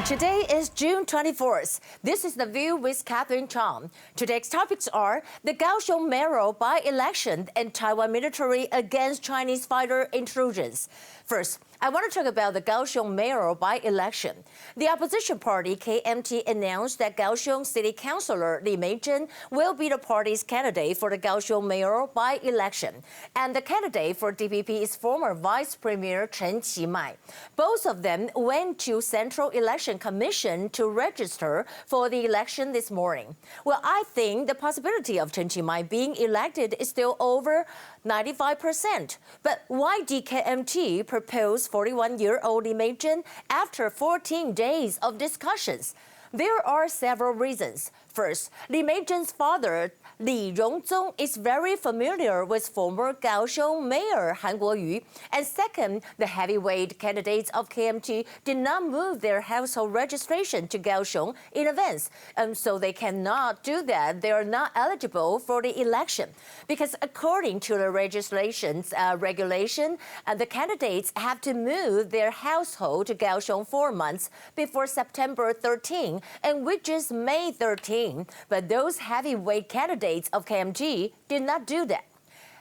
morning. Today is June 24th. This is The View with Catherine Chang. Today's topics are the Kaohsiung mayoral by-election and Taiwan military against Chinese fighter intrusions. First, I want to talk about the Kaohsiung mayoral by-election. The opposition party, KMT, announced that Kaohsiung City Councilor Li Meizhen will be the party's candidate for the Kaohsiung mayoral by-election. And the candidate for DPP is former Vice Premier Chen Qimai. Both of them went to Central Election Commission to register for the election this morning. Well, I think the possibility of Chen Qimai being elected is still over 95%. But why did KMT propose 41-year-old Li Meizhen after 14 days of discussions? There are several reasons. First, Li Meizhen's father, Li Rongzong, is very familiar with former Kaohsiung Mayor Han Kuo-yu. And second, the heavyweight candidates of KMT did not move their household registration to Kaohsiung in advance. So they cannot do that. They are not eligible for the election. Because according to the regulation, the candidates have to move their household to Kaohsiung 4 months before September 13, and which is May 13. But those heavyweight candidates of KMT did not do that.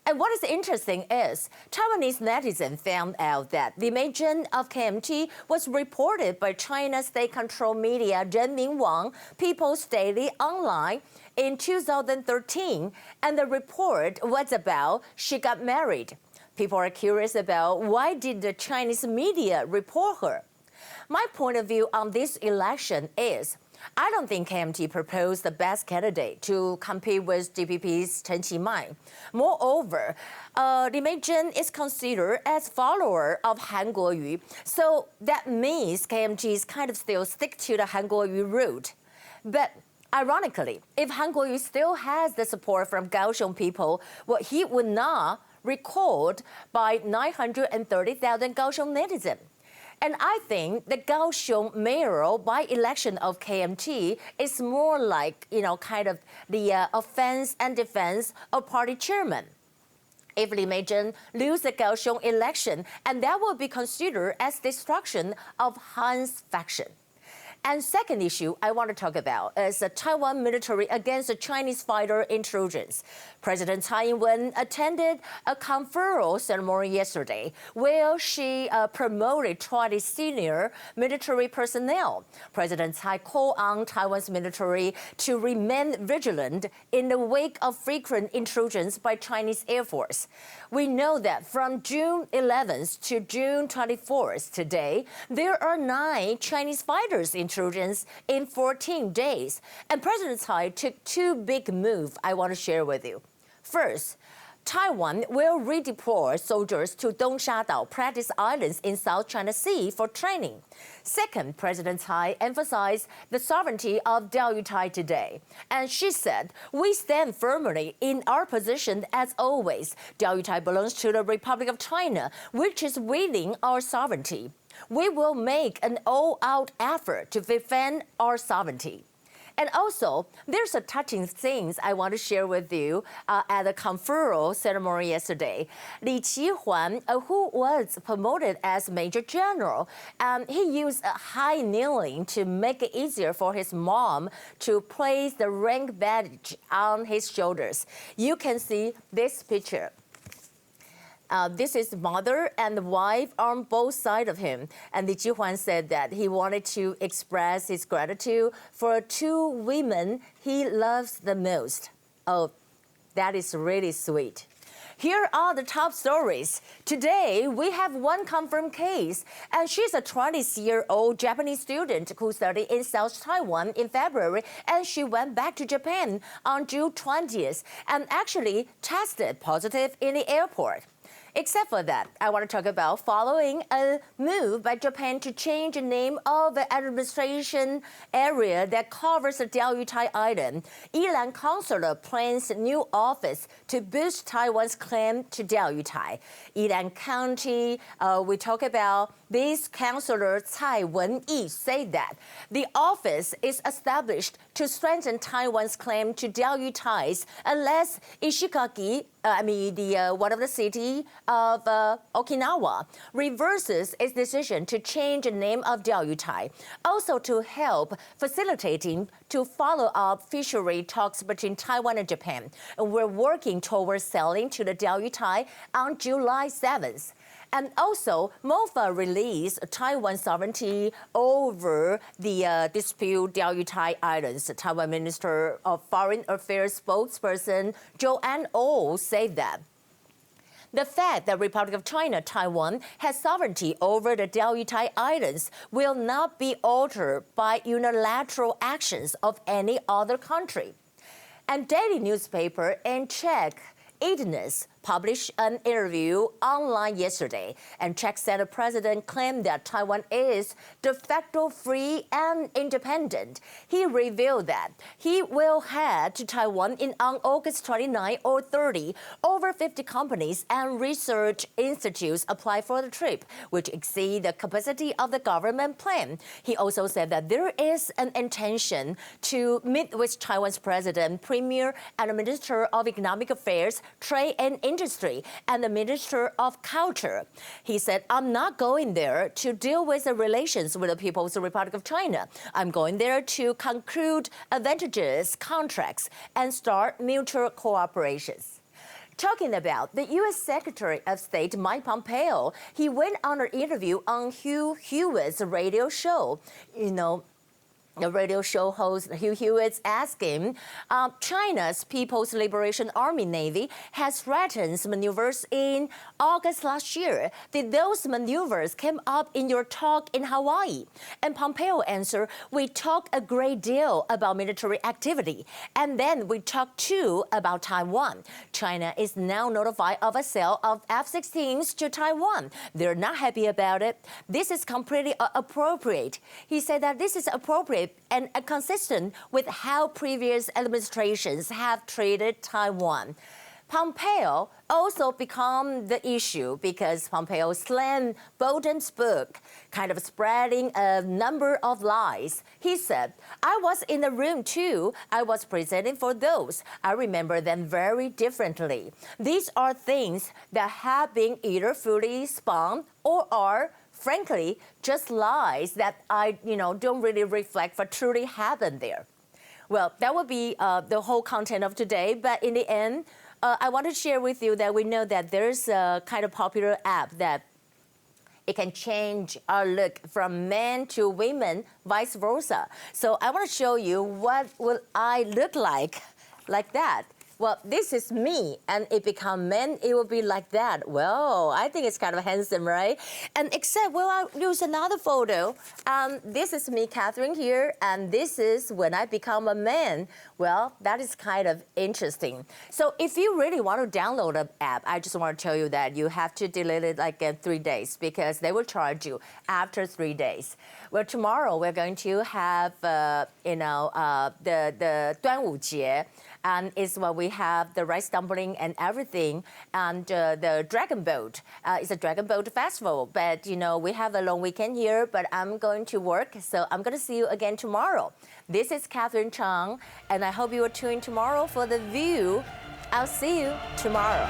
And what is interesting is Taiwanese netizens found out that Li Meizhen of KMT was reported by China's state-controlled media Zhenmin Wang, People's Daily Online, in 2013, and the report was about she got married. People are curious about why did the Chinese media report her. My point of view on this election is I don't think KMT proposed the best candidate to compete with DPP's Chen Qimai. Moreover, Li Meizhen is considered as follower of Han Kuo-yu, so that means KMT is kind of still stick to the Han Kuo-yu route. But ironically, if Han Kuo-yu still has the support from Kaohsiung people, well, he would not record by 930,000 Kaohsiung netizens. And I think the Kaohsiung mayoral by-election of KMT is more like, kind of the offense and defense of party chairman. If Li Meizhen loses the Kaohsiung election, and that will be considered as destruction of Han's faction. And second issue I want to talk about is the Taiwan military against the Chinese fighter intrusions. President Tsai Ing-wen attended a conferral ceremony yesterday where she promoted 20 senior military personnel. President Tsai called on Taiwan's military to remain vigilant in the wake of frequent intrusions by Chinese Air Force. We know that from June 11th to June 24th today, there are 9 Chinese fighters intrusions in 14 days. And President Tsai took 2 big moves I want to share with you. First, Taiwan will redeploy soldiers to Dongsha-dao practice islands in South China Sea for training. Second, President Tsai emphasized the sovereignty of Diaoyutais today. And she said, we stand firmly in our position as always. Diaoyutais belongs to the Republic of China, which is wielding our sovereignty. We will make an all-out effort to defend our sovereignty. And also, there's a touching things I want to share with you at the conferral ceremony yesterday. Li Qihuan, who was promoted as Major General, he used a high kneeling to make it easier for his mom to place the rank badge on his shoulders. You can see this picture. This is mother and wife on both sides of him. And Li Qihuan said that he wanted to express his gratitude for 2 women he loves the most. Oh, that is really sweet. Here are the top stories. Today, we have one confirmed case, and she's a 20-year-old Japanese student who studied in South Taiwan in February, and she went back to Japan on June 20th and actually tested positive in the airport. Except for that, I want to talk about following a move by Japan to change the name of the administration area that covers the Diaoyutais Island. Yilan councilor plans a new office to boost Taiwan's claim to Diaoyutai. Yilan County, we talk about this councilor Tsai Wen-yi said that the office is established to strengthen Taiwan's claim to Diaoyutais unless Ishikaki one of the city of Okinawa reverses its decision to change the name of Diaoyutais, also to help facilitating to follow up fishery talks between Taiwan and Japan. And we're working towards sailing to the Diaoyutais on July 7th. And also, MOFA released Taiwan sovereignty over the dispute Diaoyutai Islands. The Taiwan Minister of Foreign Affairs spokesperson Joanne Oh said that the fact that Republic of China, Taiwan, has sovereignty over the Diaoyutai Islands will not be altered by unilateral actions of any other country. And daily newspaper in Czech, Eunice, published an interview online yesterday, and Czech Senate President claimed that Taiwan is de facto free and independent. He revealed that he will head to Taiwan on August 29 or 30. Over 50 companies and research institutes apply for the trip, which exceed the capacity of the government plan. He also said that there is an intention to meet with Taiwan's president, premier, and Minister of Economic Affairs, Trade and Industry, and the Minister of Culture. He said, I'm not going there to deal with the relations with the People's Republic of China. I'm going there to conclude advantageous contracts and start mutual cooperations. Talking about the U.S. Secretary of State Mike Pompeo, he went on an interview on Hugh Hewitt's radio show. The radio show host Hugh Hewitt asked him, China's People's Liberation Army Navy has threatened maneuvers in August last year. Did those maneuvers come up in your talk in Hawaii? And Pompeo answered, we talk a great deal about military activity. And then we talk too about Taiwan. China is now notified of a sale of F-16s to Taiwan. They're not happy about it. This is completely appropriate. He said that this is appropriate and consistent with how previous administrations have treated Taiwan. Pompeo also become the issue because Pompeo slammed Bolton's book, kind of spreading a number of lies. He said, I was in the room too. I was presenting for those. I remember them very differently. These are things that have been either fully spun or are frankly, just lies that don't really reflect what truly happened there. Well, that would be the whole content of today. But in the end, I want to share with you that we know that there's a kind of popular app that it can change our look from men to women, vice versa. So I want to show you what will I look like that. Well, this is me, and it become men, it will be like that. Well, I think it's kind of handsome, right? And except, well, I'll use another photo. This is me, Catherine, here, and this is when I become a man. Well, that is kind of interesting. So if you really want to download an app, I just want to tell you that you have to delete it like in 3 days because they will charge you after 3 days. Well, tomorrow we're going to have, the 端午节. And it's what we have the rice dumpling and everything, and the dragon boat. It's a dragon boat festival, but we have a long weekend here, but I'm going to work, so I'm going to see you again tomorrow. This is Catherine Chang, and I hope you will tune in tomorrow for The View. I'll see you tomorrow.